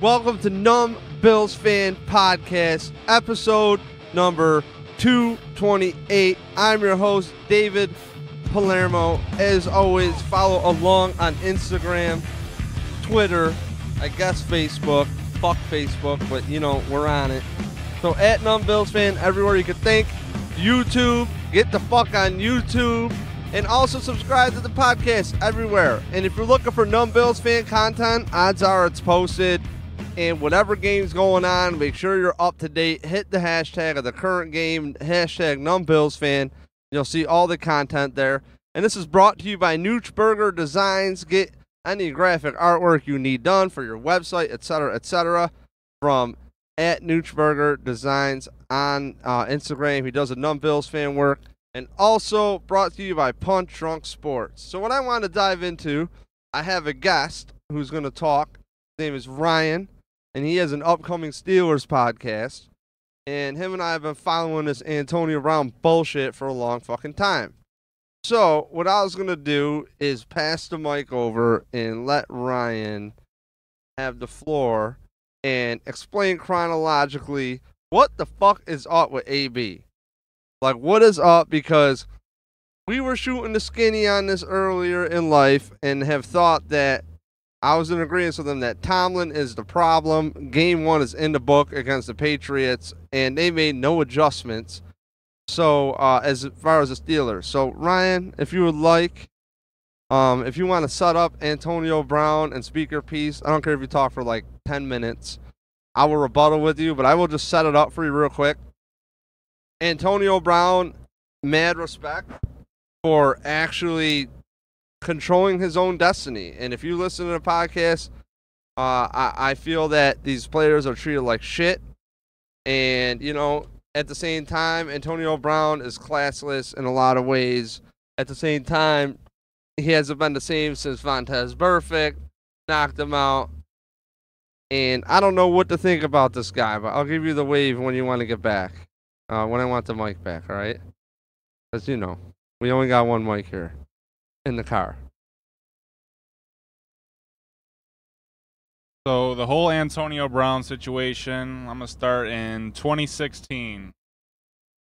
Welcome to Numb Bills Fan Podcast, episode number 228. I'm your host, David Palermo. As always, follow along on Instagram, Twitter, I guess Facebook. Fuck Facebook, but you know, we're on it. So at Numb Bills Fan, everywhere you can think. YouTube, get the fuck on YouTube. And also subscribe to the podcast everywhere. And if you're looking for Numb Bills Fan content, odds are it's posted. And whatever game's going on, make sure you're up to date. Hit the hashtag of the current game, hashtag Numb Bills Fan. You'll see all the content there. And this is brought to you by Noochburger Designs. Get any graphic artwork you need done for your website, etc., from at Noochburger Designs on Instagram. He does a Numb Bills Fan work. And also brought to you by Punch Drunk Sports. So what I want to dive into, I have a guest who's going to talk. His name is Ryan, and he has an upcoming Steelers podcast. And him and I have been following this Antonio Brown bullshit for a long fucking time. So what I was going to do is pass the mic over and let Ryan have the floor and explain chronologically what the fuck is up with AB. Like, what is up? Because we were shooting the skinny on this earlier in life and have thought that I was in agreement with them that Tomlin is the problem. Game 1 is in the book against the Patriots, and they made no adjustments. So, as far as the Steelers. So, Ryan, if you would like, if you want to set up Antonio Brown and speak your piece, I don't care if you talk for like 10 minutes. I will rebuttal with you, but I will just set it up for you real quick. Antonio Brown, mad respect for actually controlling his own destiny. And if you listen to the podcast, I feel that these players are treated like shit. And, you know, at the same time, Antonio Brown is classless in a lot of ways. At the same time, he hasn't been the same since Vontez Burfict knocked him out. And I don't know what to think about this guy, but I'll give you the wave when you want to get back. When I want the mic back, all right? Because, you know, we only got one mic here in the car. So the whole Antonio Brown situation, I'm going to start in 2016.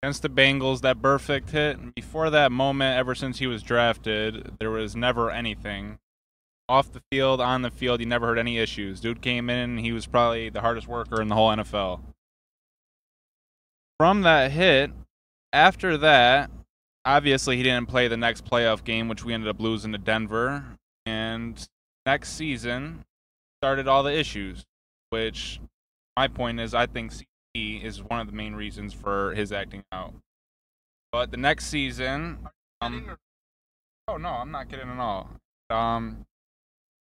Against the Bengals, that Burfict hit. And before that moment, ever since he was drafted, there was never anything. Off the field, on the field, you never heard any issues. Dude came in, he was probably the hardest worker in the whole NFL. From that hit, after that, obviously he didn't play the next playoff game, which we ended up losing to Denver. And next season started all the issues, which my point is I think CT is one of the main reasons for his acting out. But the next season, oh no, I'm not kidding at all.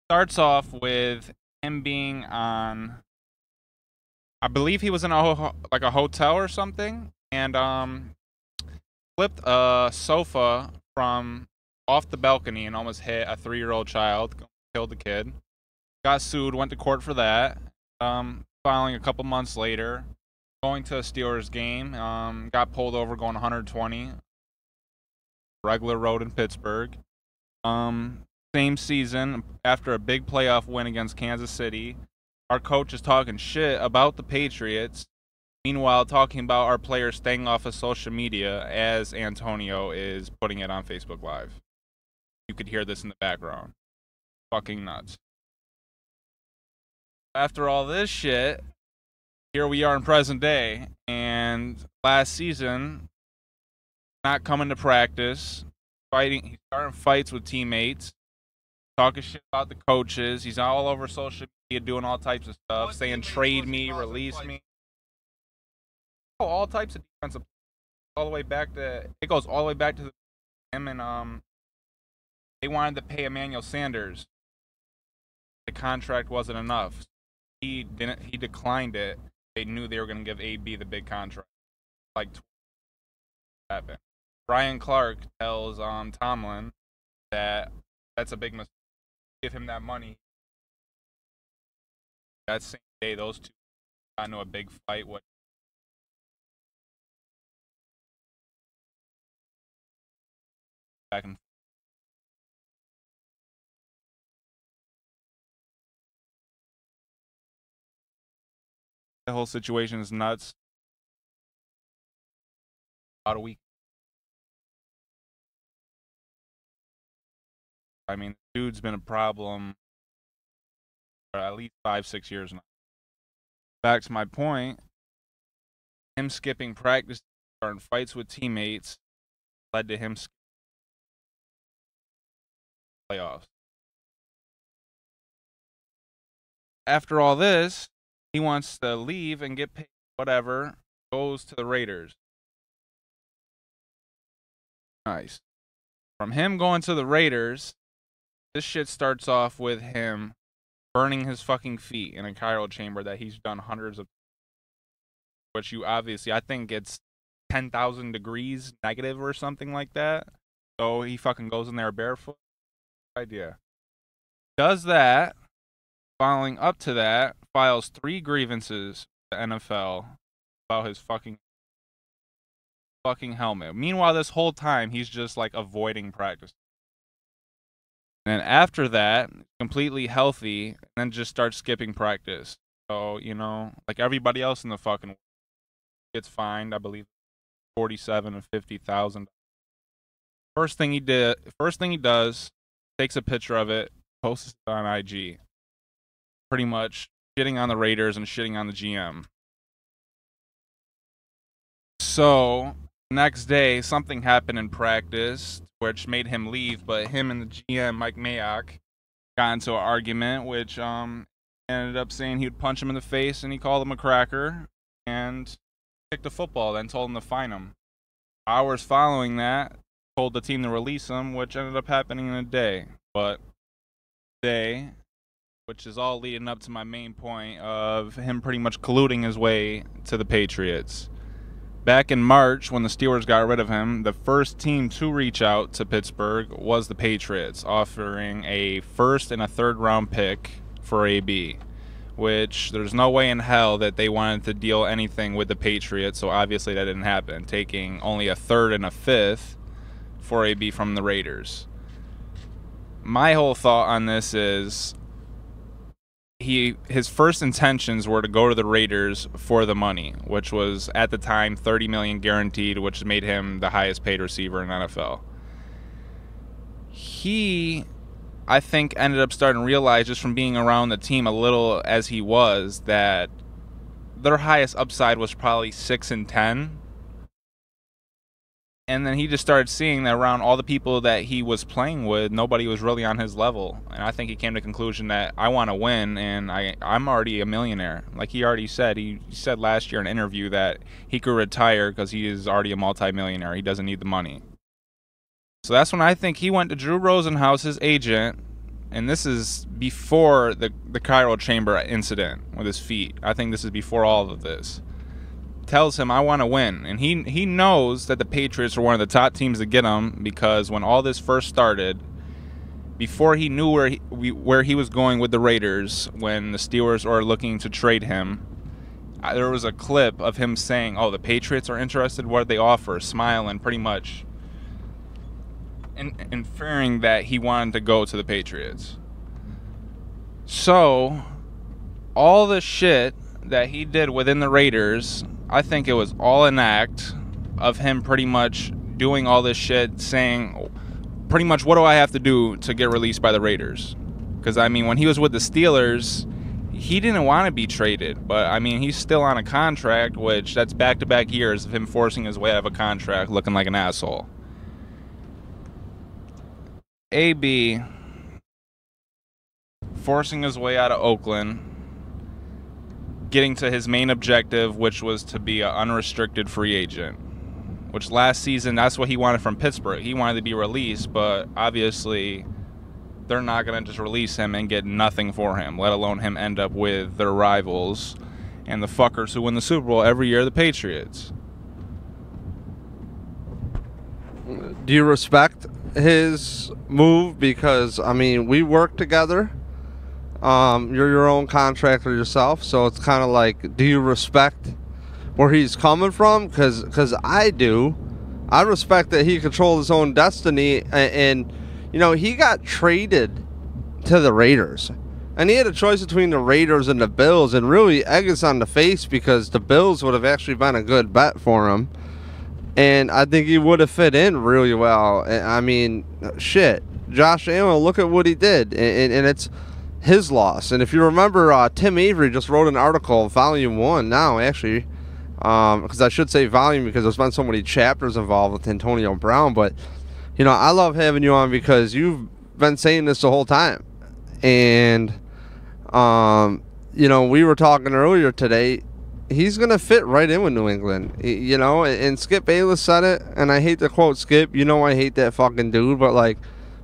Starts off with him being on, I believe he was in a hotel or something, and flipped a sofa from off the balcony and almost hit a 3-year-old child, killed the kid. Got sued, went to court for that. Filing a couple months later, going to a Steelers game, got pulled over going 120, regular road in Pittsburgh. Same season, after a big playoff win against Kansas City, our coach is talking shit about the Patriots, meanwhile talking about our players staying off of social media as Antonio is putting it on Facebook Live. You could hear this in the background. Fucking nuts. After all this shit, here we are in present day, and last season, not coming to practice, he's starting fights with teammates, talking shit about the coaches. He's all over social media doing all types of stuff, saying trade me, release me. Oh, all types of defensive, all the way back to, it goes all the way back to him, and they wanted to pay Emmanuel Sanders. The contract wasn't enough. He declined it. They knew they were going to give AB the big contract. Like, happened. Brian Clark tells Tomlin that that's a big mistake. Give him that money. That same day, those two got into a big fight. Back and The whole situation is nuts. About a week. I mean, dude's been a problem for at least 5-6 years now. Back to my point, him skipping practice, starting fights with teammates, led to him skipping playoffs. After all this, he wants to leave and get paid, whatever, goes to the Raiders. Nice. From him going to the Raiders, this shit starts off with him burning his fucking feet in a cryo chamber that he's done hundreds of, which you obviously, I think it's 10,000 degrees negative or something like that. So he fucking goes in there barefoot. Idea. Does that. Following up to that, files 3 grievances to the NFL about his fucking helmet. Meanwhile, this whole time, he's just like avoiding practice. And after that, completely healthy, and then just starts skipping practice. So, you know, like everybody else in the fucking world, gets fined, I believe, $47,000 and $50,000. First thing he does, takes a picture of it, posts it on IG. Pretty much shitting on the Raiders and shitting on the GM. So, next day, something happened in practice, which made him leave, but him and the GM, Mike Mayock, got into an argument, which ended up saying he would punch him in the face, and he called him a cracker, and kicked the football, then told him to fine him. Hours following that, told the team to release him, which ended up happening in a day. But today, which is all leading up to my main point of him pretty much colluding his way to the Patriots. Back in March, when the Steelers got rid of him, the first team to reach out to Pittsburgh was the Patriots, offering a first and a third round pick for AB, which there's no way in hell that they wanted to deal anything with the Patriots, so obviously that didn't happen, taking only a third and a fifth for AB from the Raiders. My whole thought on this is his first intentions were to go to the Raiders for the money, which was at the time $30 million guaranteed, which made him the highest paid receiver in NFL. He, I think, ended up starting to realize just from being around the team a little as he was that their highest upside was probably 6 and 10. And then he just started seeing that around all the people that he was playing with, nobody was really on his level. And I think he came to the conclusion that I want to win, and I'm already a millionaire. Like he already said, he said last year in an interview that he could retire because he is already a multimillionaire. He doesn't need the money. So that's when I think he went to Drew Rosenhaus, his agent, and this is before the cryo chamber incident with his feet. I think this is before all of this. Tells him, I want to win. And he knows that the Patriots are one of the top teams to get him, because when all this first started, before he knew where he was going with the Raiders, when the Steelers were looking to trade him, there was a clip of him saying, oh, the Patriots are interested, what do they offer? Smiling, pretty much inferring that he wanted to go to the Patriots. So all the shit that he did within the Raiders, I think it was all an act of him pretty much doing all this shit, saying pretty much, what do I have to do to get released by the Raiders? Because, I mean, when he was with the Steelers, he didn't want to be traded. But, I mean, he's still on a contract, which that's back-to-back years of him forcing his way out of a contract, looking like an asshole. AB forcing his way out of Oakland, getting to his main objective, which was to be an unrestricted free agent, which last season, that's what he wanted from Pittsburgh. He wanted to be released, but obviously they're not going to just release him and get nothing for him, let alone him end up with their rivals and the fuckers who win the Super Bowl every year, the Patriots. Do you respect his move? Because, I mean, we work together. You're your own contractor yourself, so it's kind of like, do you respect where he's coming from? Because I do. I respect that he controlled his own destiny, and you know, he got traded to the Raiders. And he had a choice between the Raiders and the Bills, and really egg us on the face because the Bills would have actually been a good bet for him. And I think he would have fit in really well. I mean, shit. Josh Allen, look at what he did. And it's his loss. And if you remember, Tim Avery just wrote an article, Volume 1 now, actually. Because I should say volume because there's been so many chapters involved with Antonio Brown. But, you know, I love having you on because you've been saying this the whole time. And, you know, we were talking earlier today. He's going to fit right in with New England, you know, and Skip Bayless said it, and I hate to quote Skip. You know I hate that fucking dude, but, like,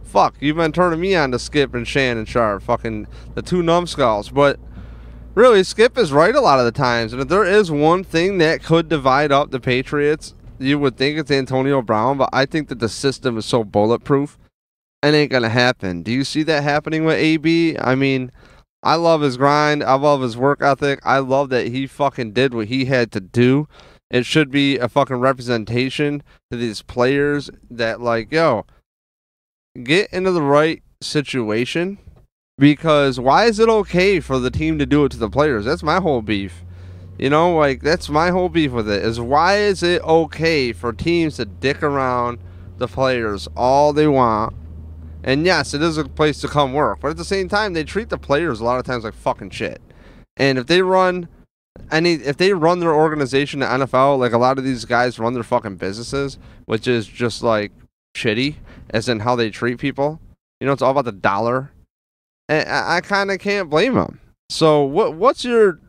fuck, you've been turning me on to Skip and Shannon Sharp, fucking the two numbskulls. But, really, Skip is right a lot of the times, and if there is one thing that could divide up the Patriots, you would think it's Antonio Brown, but I think that the system is so bulletproof, it ain't going to happen. Do you see that happening with AB? I mean, I love his grind. I love his work ethic. I love that he fucking did what he had to do. It should be a fucking representation to these players that, like, yo, get into the right situation, because why is it okay for the team to do it to the players? That's my whole beef. You know, like, that's my whole beef with it, is why is it okay for teams to dick around the players all they want? And yes, it is a place to come work, but at the same time, they treat the players a lot of times like fucking shit. And if they run their organization, the NFL, like a lot of these guys run their fucking businesses, which is just like shitty, as in how they treat people. You know, it's all about the dollar. And I kind of can't blame them. So what's your,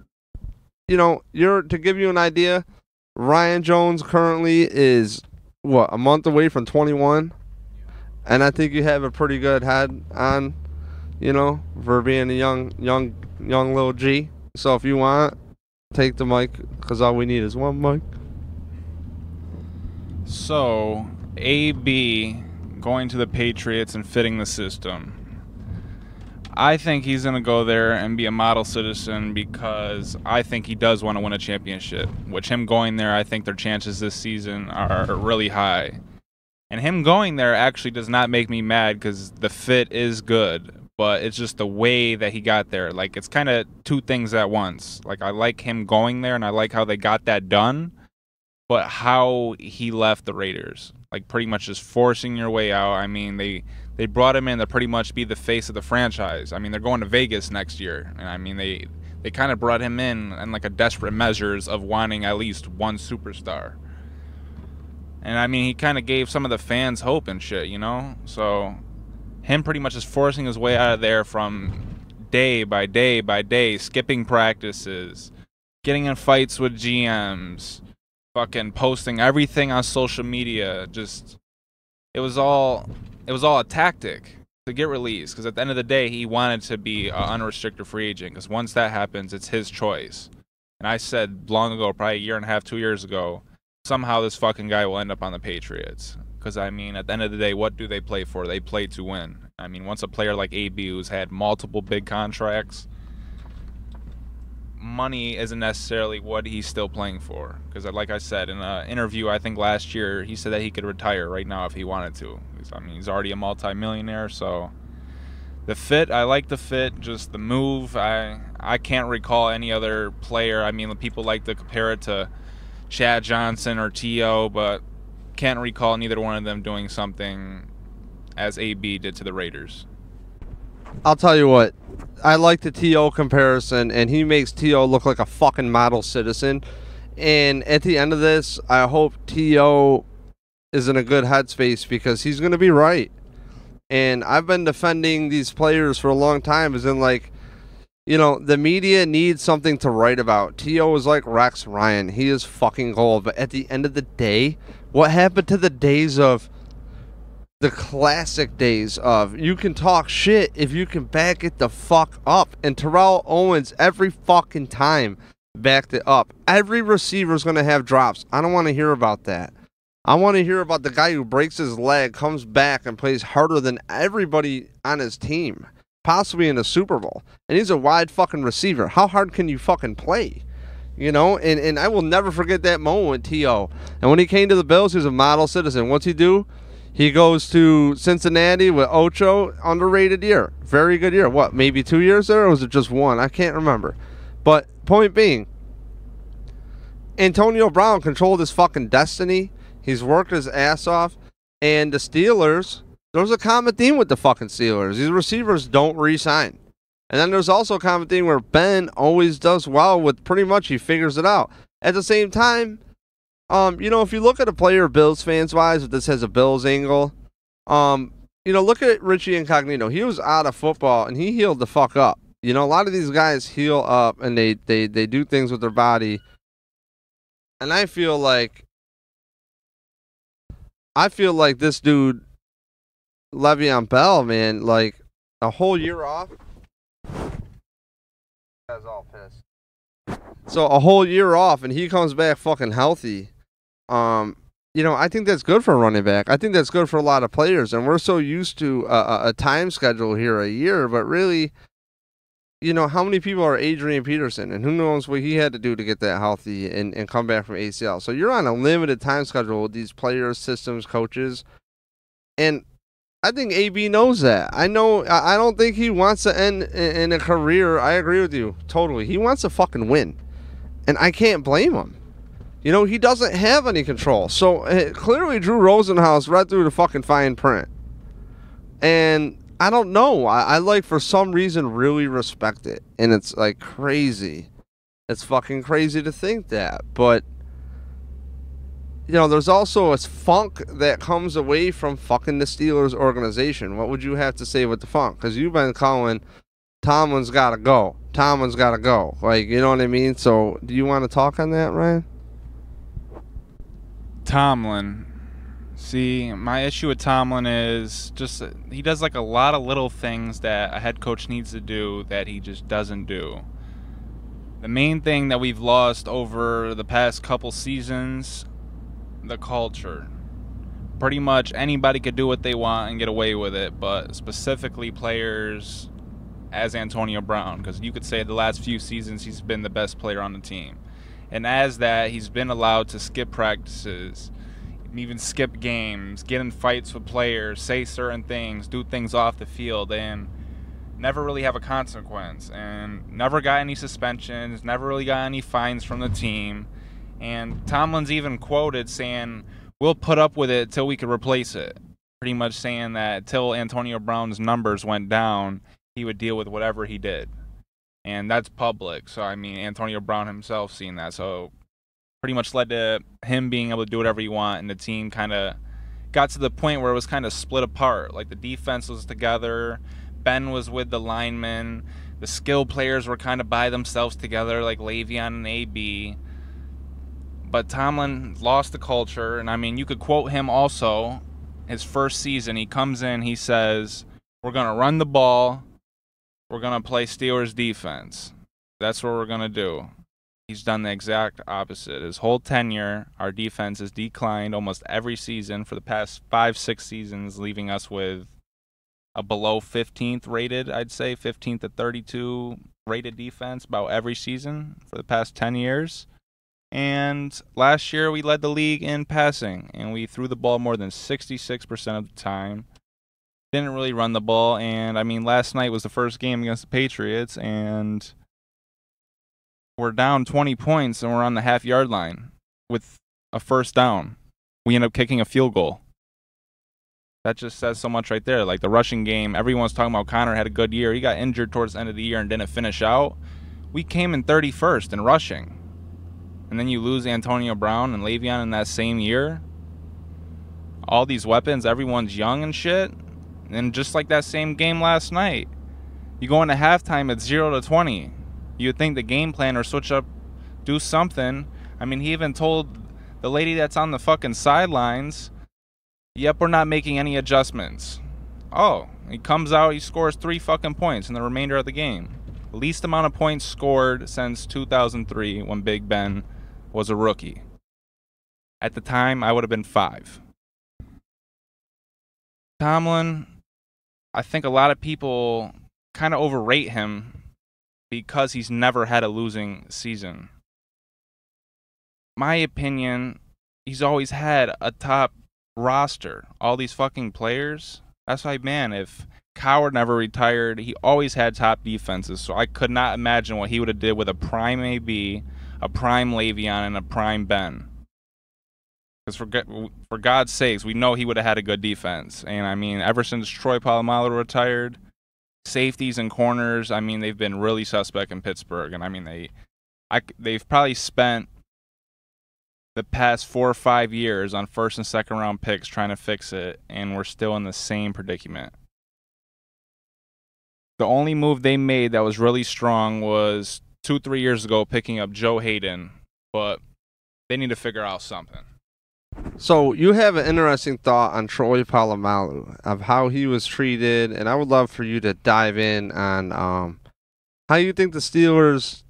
you know, to give you an idea, Ryan Jones currently is, what, a month away from 21? And I think you have a pretty good head on, you know, for being a young little G. So if you want, take the mic, because all we need is one mic. So, AB going to the Patriots and fitting the system. I think he's going to go there and be a model citizen because I think he does want to win a championship. Which him going there, I think their chances this season are really high. And him going there actually does not make me mad because the fit is good. But it's just the way that he got there. Like, it's kind of two things at once. Like, I like him going there and I like how they got that done. But how he left the Raiders. Like, pretty much just forcing your way out. I mean, they brought him in to pretty much be the face of the franchise. I mean, they're going to Vegas next year. And, I mean, they kind of brought him in like a desperate measures of wanting at least one superstar. And, I mean, he kind of gave some of the fans hope and shit, you know? So, him pretty much just forcing his way out of there from day by day by day, skipping practices, getting in fights with GMs, fucking posting everything on social media. Just, it was all a tactic to get released. Because at the end of the day, he wanted to be an unrestricted free agent. Because once that happens, it's his choice. And I said long ago, probably a year and a half, 2 years ago, somehow this fucking guy will end up on the Patriots. Because, I mean, at the end of the day, what do they play for? They play to win. I mean, once a player like AB, who's had multiple big contracts, money isn't necessarily what he's still playing for. Because, like I said, in an interview, I think last year, he said that he could retire right now if he wanted to. I mean, he's already a multi-millionaire, so the fit, I like the fit. Just the move, I can't recall any other player. I mean, people like to compare it to Chad Johnson or T.O., but can't recall neither one of them doing something as AB did to the Raiders. I'll tell you what, I like the T.O. comparison, and he makes T.O. look like a fucking model citizen. And at the end of this, I hope T.O. is in a good headspace because he's going to be right. And I've been defending these players for a long time, as in, like, you know, the media needs something to write about. T.O. is like Rex Ryan. He is fucking gold. But at the end of the day, what happened to the days of, the classic days of, you can talk shit if you can back it the fuck up? And Terrell Owens, every fucking time, backed it up. Every receiver's going to have drops. I don't want to hear about that. I want to hear about the guy who breaks his leg, comes back, and plays harder than everybody on his team, possibly in a Super Bowl. And he's a wide fucking receiver. How hard can you fucking play? You know, and I will never forget that moment with T.O. And when he came to the Bills, he was a model citizen. What's he do? He goes to Cincinnati with Ocho, underrated year. Very good year. What, maybe 2 years there, or was it just one? I can't remember. But point being, Antonio Brown controlled his fucking destiny. He's worked his ass off. And the Steelers, there's a common theme with the fucking Steelers. These receivers don't re-sign. And then there's also a common theme where Ben always does well with pretty much he figures it out. At the same time, if you look at a player Bills fans wise, if this has a Bills angle, look at Richie Incognito. He was out of football and he healed the fuck up. A lot of these guys heal up and they do things with their body. And I feel like this dude, Le'Veon Bell, man, like a whole year off. Guy's all pissed. So a whole year off and he comes back fucking healthy. I think that's good for a running back. I think that's good for a lot of players. And we're so used to a time schedule here a year, but really, how many people are Adrian Peterson? And who knows what he had to do to get that healthy and come back from ACL. So you're on a limited time schedule with these players, systems, coaches. And I think AB knows that. I don't think he wants to end in a career. I agree with you totally. He wants to fucking win. And I can't blame him. He doesn't have any control. So clearly Drew Rosenhaus read through the fucking fine print. And I don't know. I like, for some reason, really respect it. And it's like crazy. It's fucking crazy to think that. But, there's also a funk that comes away from fucking the Steelers organization. What would you have to say with the funk? Because you've been calling Tomlin's got to go. Tomlin's got to go. Like, you know what I mean? So do you want to talk on that, Ryan? Tomlin. See, my issue with Tomlin is just he does like a lot of little things that a head coach needs to do that he just doesn't do. The main thing that we've lost over the past couple seasons, the culture. Pretty much anybody could do what they want and get away with it, but specifically players as Antonio Brown, because you could say the last few seasons he's been the best player on the team. And as that, he's been allowed to skip practices, even skip games, get in fights with players, say certain things, do things off the field, and never really have a consequence. And never got any suspensions, never really got any fines from the team. And Tomlin's even quoted saying, "We'll put up with it till we can replace it." Pretty much saying that till Antonio Brown's numbers went down, he would deal with whatever he did. And that's public. So, Antonio Brown himself seen that. So, pretty much led to him being able to do whatever he want. And the team kind of got to the point where it was kind of split apart. Like, the defense was together. Ben was with the linemen. The skill players were kind of by themselves together, like Le'Veon and AB. But Tomlin lost the culture. And, you could quote him also. His first season, he comes in, he says, "We're going to run the ball. We're going to play Steelers defense. That's what we're going to do." He's done the exact opposite. His whole tenure, our defense has declined almost every season for the past 5-6 seasons, leaving us with a below 15th rated, I'd say, 15th to 32 rated defense about every season for the past 10 years. And last year we led the league in passing, and we threw the ball more than 66% of the time. Didn't really run the ball, and last night was the first game against the Patriots, and we're down 20 points, and we're on the half-yard line with a first down. We end up kicking a field goal. That just says so much right there. Like, the rushing game, everyone's talking about Connor had a good year. He got injured towards the end of the year and didn't finish out. We came in 31st in rushing. And then you lose Antonio Brown and Le'Veon in that same year. All these weapons, everyone's young and shit. And just like that same game last night, you go into halftime at 0-20. You'd think the game plan or switch up, do something. He even told the lady that's on the fucking sidelines, "Yep, we're not making any adjustments." Oh, he comes out, he scores 3 fucking points in the remainder of the game. Least amount of points scored since 2003 when Big Ben was a rookie. At the time, I would have been 5. Tomlin, I think a lot of people kind of overrate him because he's never had a losing season. My opinion, he's always had a top roster, all these fucking players. That's why, man, if Coward never retired, he always had top defenses. So I could not imagine what he would have did with a prime AB, a prime Le'Veon, and a prime Ben. Because for God's sakes, we know he would have had a good defense. And, I mean, ever since Troy Polamalu retired, safeties and corners, I mean, they've been really suspect in Pittsburgh. And, I mean, they've probably spent the past 4 or 5 years on first and second round picks trying to fix it, and we're still in the same predicament. The only move they made that was really strong was 2-3 years ago picking up Joe Hayden, but they need to figure out something. So you have an interesting thought on Troy Polamalu, of how he was treated, and I would love for you to dive in on how you think the Steelers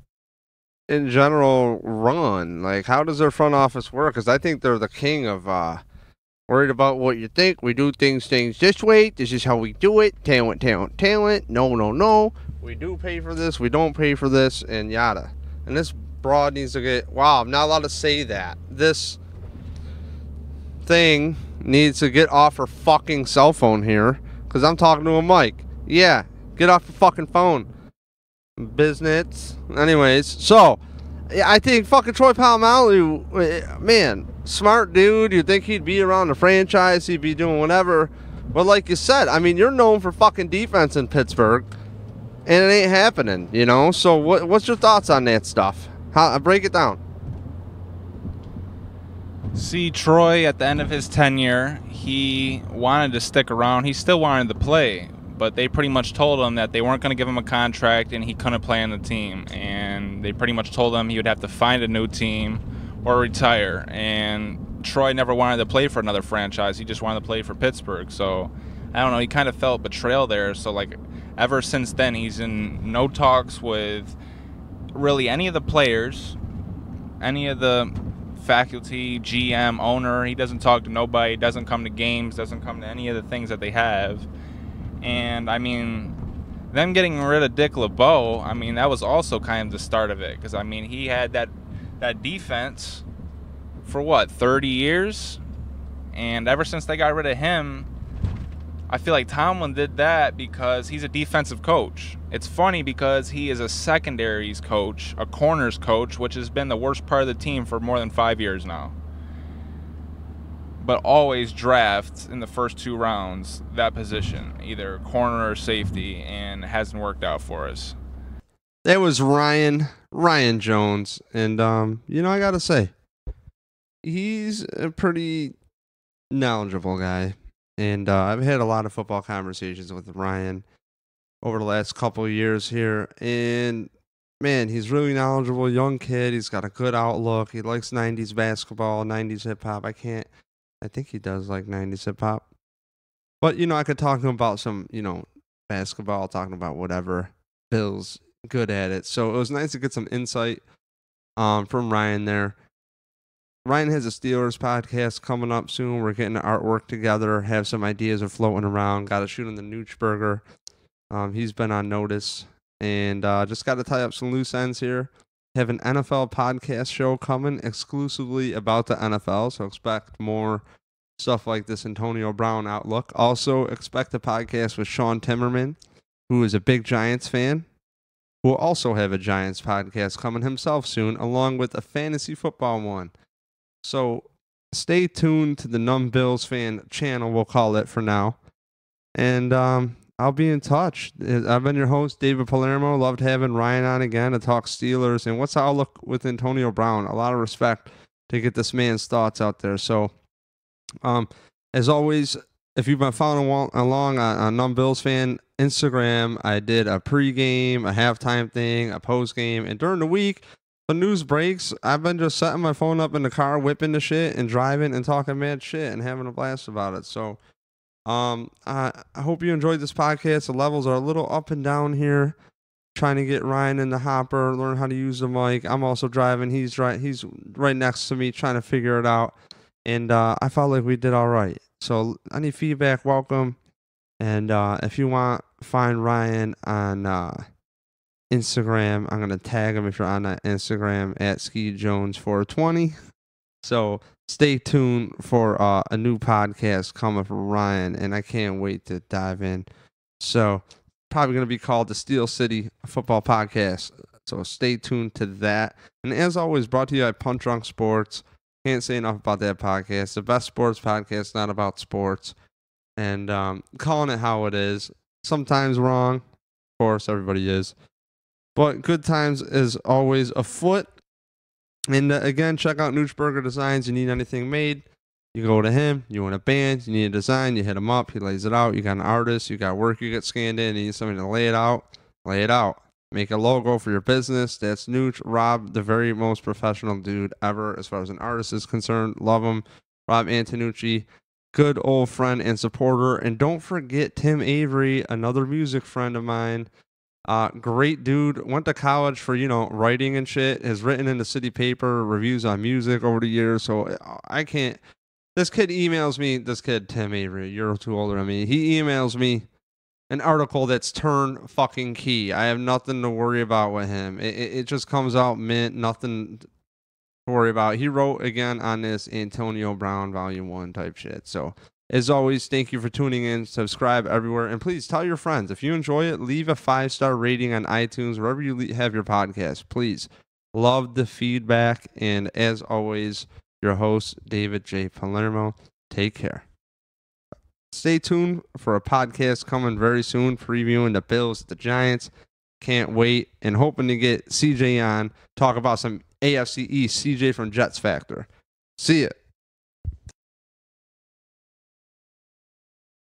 in general run. Like, how does their front office work? Because I think they're the king of worried about what you think. We do things this way. This is how we do it. Talent. No. We do pay for this. We don't pay for this, and yada. And this broad needs to get, wow, I'm not allowed to say that. This thing needs to get off her fucking cell phone here, because I'm talking to a mic. Yeah, get off your fucking phone. Business. Anyways, so yeah, I think fucking Troy Polamalu, man, smart dude. You'd think he'd be around the franchise, he'd be doing whatever. But like you said, I mean, you're known for fucking defense in Pittsburgh, and it ain't happening, you know? So what's your thoughts on that stuff? Break it down. See, Troy, at the end of his tenure, he wanted to stick around. He still wanted to play, but they pretty much told him that they weren't going to give him a contract and he couldn't play on the team. And they pretty much told him he would have to find a new team or retire. And Troy never wanted to play for another franchise. He just wanted to play for Pittsburgh. So, I don't know, he kind of felt betrayal there. So, like, ever since then, he's in no talks with really any of the players, any of the faculty, GM, owner. He doesn't talk to nobody, doesn't come to games, doesn't come to any of the things that they have. And, I mean, them getting rid of Dick LeBeau, I mean, that was also kind of the start of it. Because, I mean, he had that defense for, what, 30 years? And ever since they got rid of him, I feel like Tomlin did that because he's a defensive coach. It's funny because he is a secondaries coach, a corners coach, which has been the worst part of the team for more than 5 years now. But always draft in the first 2 rounds that position, either corner or safety, and it hasn't worked out for us. That was Ryan Jones, and you know, I gotta say, he's a pretty knowledgeable guy, and I've had a lot of football conversations with Ryan over the last couple of years here, and man, he's really knowledgeable, young kid. He's got a good outlook. He likes 90s basketball, 90s hip-hop. I think he does like 90s hip-hop. But, you know, I could talk to him about some, you know, basketball, talking about whatever. Bill's good at it. So it was nice to get some insight from Ryan there. Ryan has a Steelers podcast coming up soon. We're getting the artwork together, have some ideas of floating around. Got to shoot on the Noochburger. He's been on notice. And just got to tie up some loose ends here. Have an NFL podcast show coming exclusively about the NFL. So expect more stuff like this Antonio Brown outlook. Also expect a podcast with Sean Timmerman, who is a big Giants fan, who will also have a Giants podcast coming himself soon, along with a fantasy football one. So stay tuned to the Numb Bills fan channel, we'll call it for now. And I'll be in touch. I've been your host, David Palermo. Loved having Ryan on again to talk Steelers. And what's the outlook with Antonio Brown? A lot of respect to get this man's thoughts out there. So, as always, if you've been following along on Numb Bills fan Instagram, I did a pregame, a halftime thing, a postgame. And during the week, the news breaks. I've been just setting my phone up in the car, whipping the shit, and driving and talking mad shit and having a blast about it. So, I hope you enjoyed this podcast. The levels are a little up and down here. Trying to get Ryan in the hopper, learn how to use the mic. I'm also driving. He's right next to me, trying to figure it out. And I felt like we did all right. So any feedback, welcome. And if you want, find Ryan on Instagram. I'm gonna tag him if you're on that Instagram at SkiJones420. So stay tuned for a new podcast coming from Ryan, and I can't wait to dive in. So probably going to be called the Steel City Football Podcast. So stay tuned to that. And as always, brought to you by Punch Drunk Sports. Can't say enough about that podcast. The best sports podcast, not about sports. And calling it how it is. Sometimes wrong. Of course, everybody is. But good times is always afoot. And again, check out Noochburger Designs. You need anything made, you go to him. You want a band, you need a design, you hit him up. He lays it out. You got an artist, you got work you get scanned in, you need somebody to lay it out. Lay it out. Make a logo for your business. That's Nooch. Rob, the very most professional dude ever as far as an artist is concerned. Love him. Rob Antonucci, good old friend and supporter. And don't forget Tim Avery, another music friend of mine. Great dude. Went to college for, writing and shit. Has written in the city paper reviews on music over the years. So I can't. This kid emails me. This kid, Tim Avery, you're too older than me. He emails me an article that's turn fucking key. I have nothing to worry about with him. It just comes out mint. Nothing to worry about. He wrote again on this Antonio Brown Volume 1 type shit. So as always, thank you for tuning in. Subscribe everywhere. And please tell your friends. If you enjoy it, leave a 5-star rating on iTunes, wherever you have your podcast. Please. Love the feedback. And as always, your host, David J. Palermo. Take care. Stay tuned for a podcast coming very soon, previewing the Bills, the Giants. Can't wait. And hoping to get CJ on, talk about some AFC East, CJ from Jets Factor. See ya.